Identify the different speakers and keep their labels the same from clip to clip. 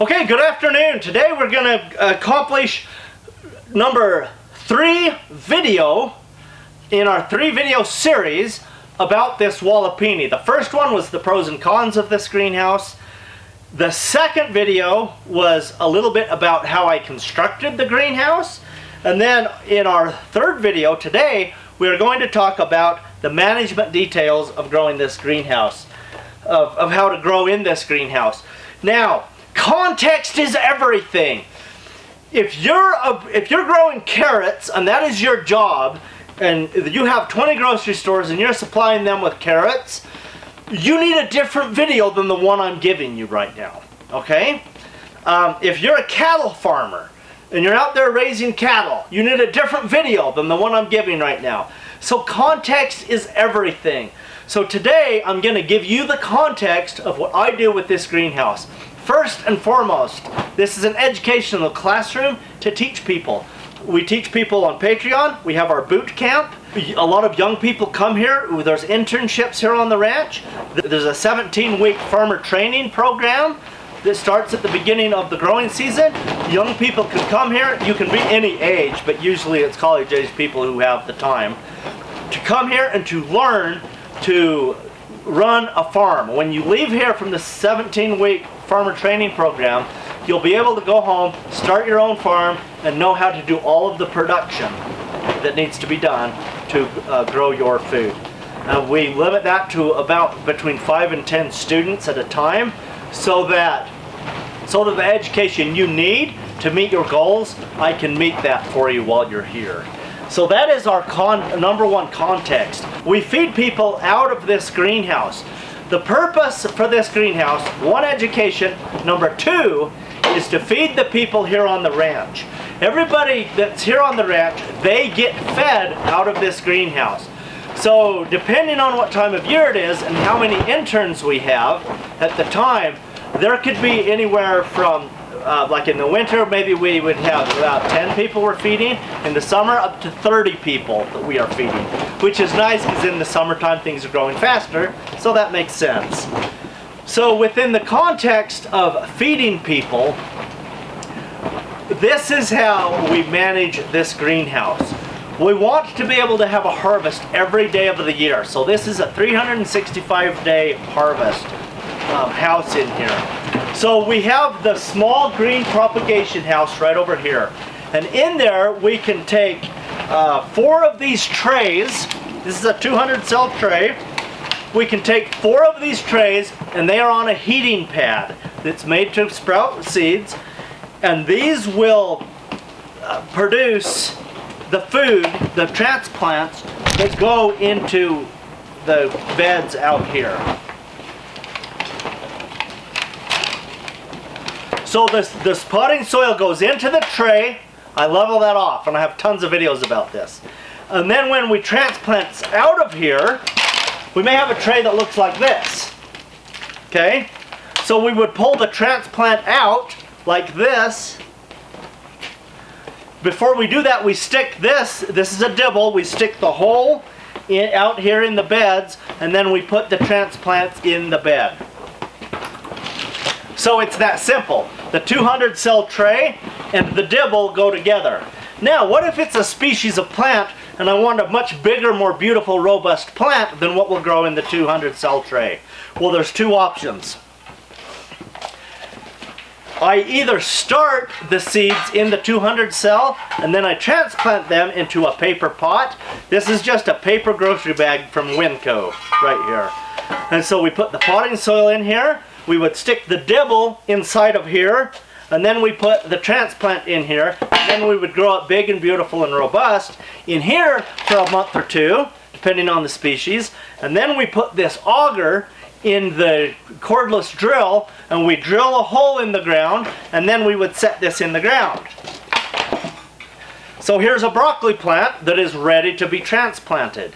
Speaker 1: Okay, good afternoon. Today we're going to accomplish number 3 video in our 3 video series about this Walipini. The first one was the pros and cons of this greenhouse. The second video was a little bit about how I constructed the greenhouse. And then in our third video today, we're going to talk about the management details of growing this greenhouse, of how to grow in this greenhouse. Now, context is everything. If you're growing carrots and that is your job, and you have 20 grocery stores and you're supplying them with carrots, you need a different video than the one I'm giving you right now. Okay? If you're a cattle farmer and you're out there raising cattle, you need a different video than the one I'm giving right now. So context is everything. So today I'm going to give you the context of what I do with this greenhouse. First and foremost, this is an educational classroom to teach people. We teach people on Patreon. We have our boot camp. A lot of young people come here. There's internships here on the ranch. There's a 17-week farmer training program that starts at the beginning of the growing season. Young people can come here. You can be any age, but usually it's college-age people who have the time to come here and to learn to run a farm. When you leave here from the 17-week farmer training program, you'll be able to go home, start your own farm, and know how to do all of the production that needs to be done to grow your food. We limit that to about between 5 and 10 students at a time, so that the education you need to meet your goals, I can meet that for you while you're here. So that is our number one context. We feed people out of this greenhouse. The purpose for this greenhouse, 1, education. Number 2 is to feed the people here on the ranch. Everybody that's here on the ranch, they get fed out of this greenhouse. So depending on what time of year it is and how many interns we have at the time, there could be anywhere from like in the winter, maybe we would have about 10 people we're feeding. In the summer, up to 30 people that we are feeding, which is nice because in the summertime things are growing faster, so that makes sense. So within the context of feeding people, this is how we manage this greenhouse. We want to be able to have a harvest every day of the year. So this is a 365-day harvest house in here. So we have the small green propagation house right over here. And in there we can take 4 of these trays. This is a 200 cell tray. We can take 4 of these trays, and they are on a heating pad that's made to sprout seeds. And these will produce the food, the transplants that go into the beds out here. So this potting soil goes into the tray. I level that off, and I have tons of videos about this. And then when we transplant out of here, we may have a tray that looks like this. Okay? So we would pull the transplant out like this. Before we do that, we stick this is a dibble, we stick the hole out here in the beds, and then we put the transplants in the bed. So it's that simple. The 200 cell tray and the dibble go together. Now, what if it's a species of plant and I want a much bigger, more beautiful, robust plant than what will grow in the 200 cell tray? Well, there's 2 options. I either start the seeds in the 200 cell and then I transplant them into a paper pot. This is just a paper grocery bag from Winco right here. And so we put the potting soil in here. We would stick the dibble inside of here, and then we put the transplant in here, and then we would grow it big and beautiful and robust in here for a month or 2, depending on the species. And then we put this auger in the cordless drill, and we drill a hole in the ground, and then we would set this in the ground. So here's a broccoli plant that is ready to be transplanted.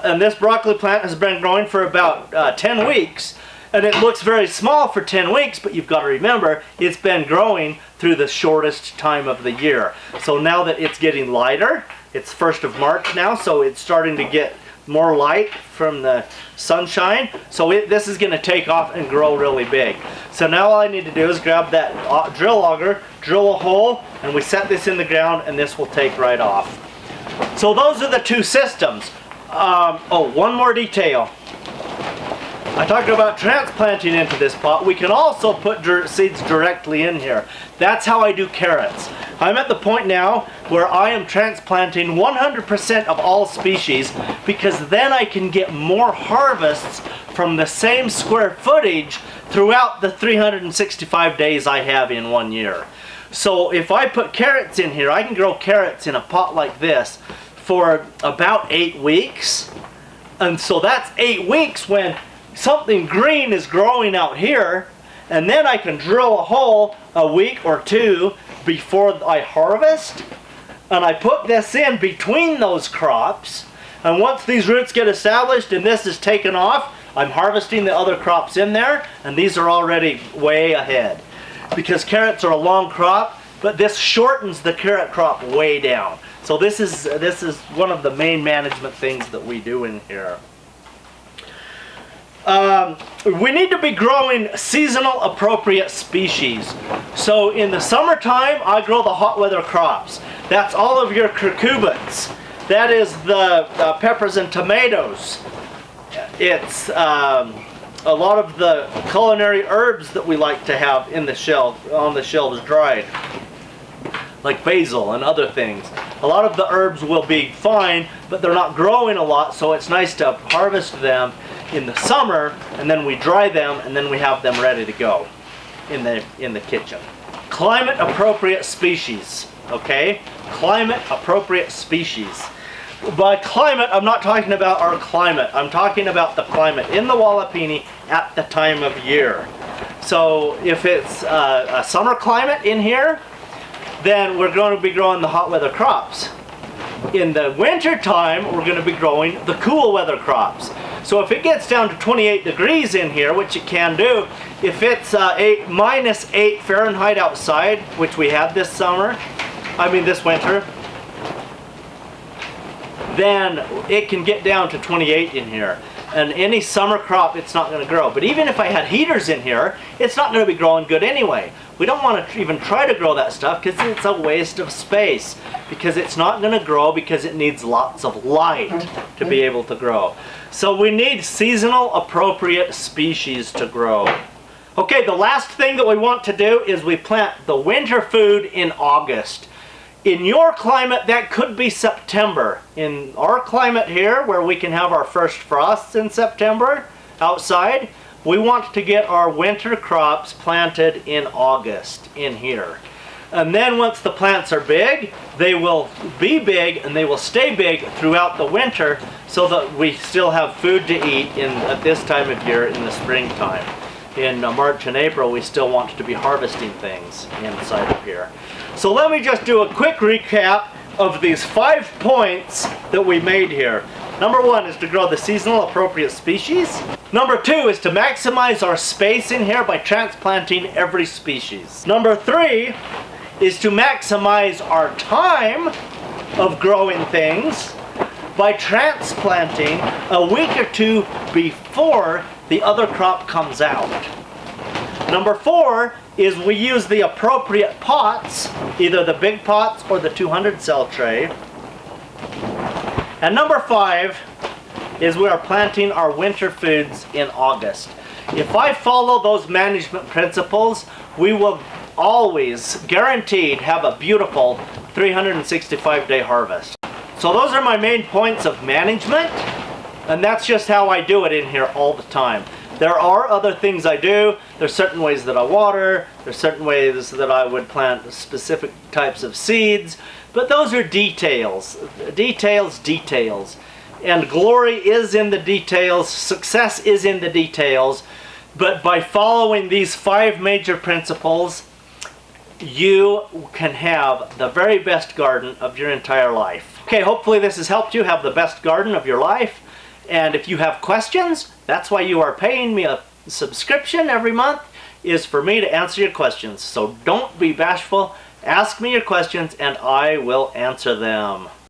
Speaker 1: And this broccoli plant has been growing for about 10 weeks. And it looks very small for 10 weeks, but you've got to remember, it's been growing through the shortest time of the year. So now that it's getting lighter, it's 1st of March now, so it's starting to get more light from the sunshine. So this is going to take off and grow really big. So now all I need to do is grab that drill auger, drill a hole, and we set this in the ground, and this will take right off. So those are the two systems. Oh, one more detail. I talked about transplanting into this pot. We can also put seeds directly in here. That's how I do carrots. I'm at the point now where I am transplanting 100% of all species, because then I can get more harvests from the same square footage throughout the 365 days I have in 1 year. So if I put carrots in here, I can grow carrots in a pot like this for about 8 weeks. And so that's 8 weeks when something green is growing out here, and then I can drill a hole a week or two before I harvest, and I put this in between those crops, and once these roots get established and this is taken off, I'm harvesting the other crops in there, and these are already way ahead. Because carrots are a long crop, but this shortens the carrot crop way down. So this is one of the main management things that we do in here. We need to be growing seasonal appropriate species. So in the summertime, I grow the hot weather crops. That's all of your cucurbits. That is the peppers and tomatoes. It's a lot of the culinary herbs that we like to have in the on the shelves dried, like basil and other things. A lot of the herbs will be fine, but they're not growing a lot, so it's nice to harvest them in the summer, and then we dry them, and then we have them ready to go in the kitchen. Climate appropriate species, okay? Climate appropriate species. By climate, I'm not talking about our climate. I'm talking about the climate in the Walipini at the time of year. So if it's a summer climate in here, then we're going to be growing the hot weather crops. In the winter time, we're going to be growing the cool weather crops. So if it gets down to 28 degrees in here, which it can do, if it's -8 Fahrenheit outside, which we had this winter, then it can get down to 28 in here. And any summer crop, it's not going to grow. But even if I had heaters in here, it's not going to be growing good anyway. We don't want to even try to grow that stuff because it's a waste of space. Because it's not going to grow because it needs lots of light to be able to grow. So we need seasonal appropriate species to grow. Okay, the last thing that we want to do is we plant the winter food in August. In your climate, that could be September. In our climate here, where we can have our first frosts in September outside, we want to get our winter crops planted in August in here. And then once the plants are big, they will be big and they will stay big throughout the winter so that we still have food to eat at this time of year in the springtime. In March and April, we still want to be harvesting things inside of here. So let me just do a quick recap of these 5 points that we made here. Number 1 is to grow the seasonal appropriate species. Number 2 is to maximize our space in here by transplanting every species. Number 3 is to maximize our time of growing things by transplanting a week or 2 before the other crop comes out. Number 4 is we use the appropriate pots, either the big pots or the 200 cell tray. And number 5 is we are planting our winter foods in August. If I follow those management principles, we will always guaranteed have a beautiful 365-day harvest. So those are my main points of management, and that's just how I do it in here all the time. There are other things I do. There's certain ways that I water. There's certain ways that I would plant specific types of seeds. But those are details. Details, details. And glory is in the details. Success is in the details. But by following these 5 major principles, you can have the very best garden of your entire life. Okay, hopefully this has helped you have the best garden of your life. And if you have questions, that's why you are paying me a subscription every month, is for me to answer your questions. So don't be bashful. Ask me your questions and I will answer them.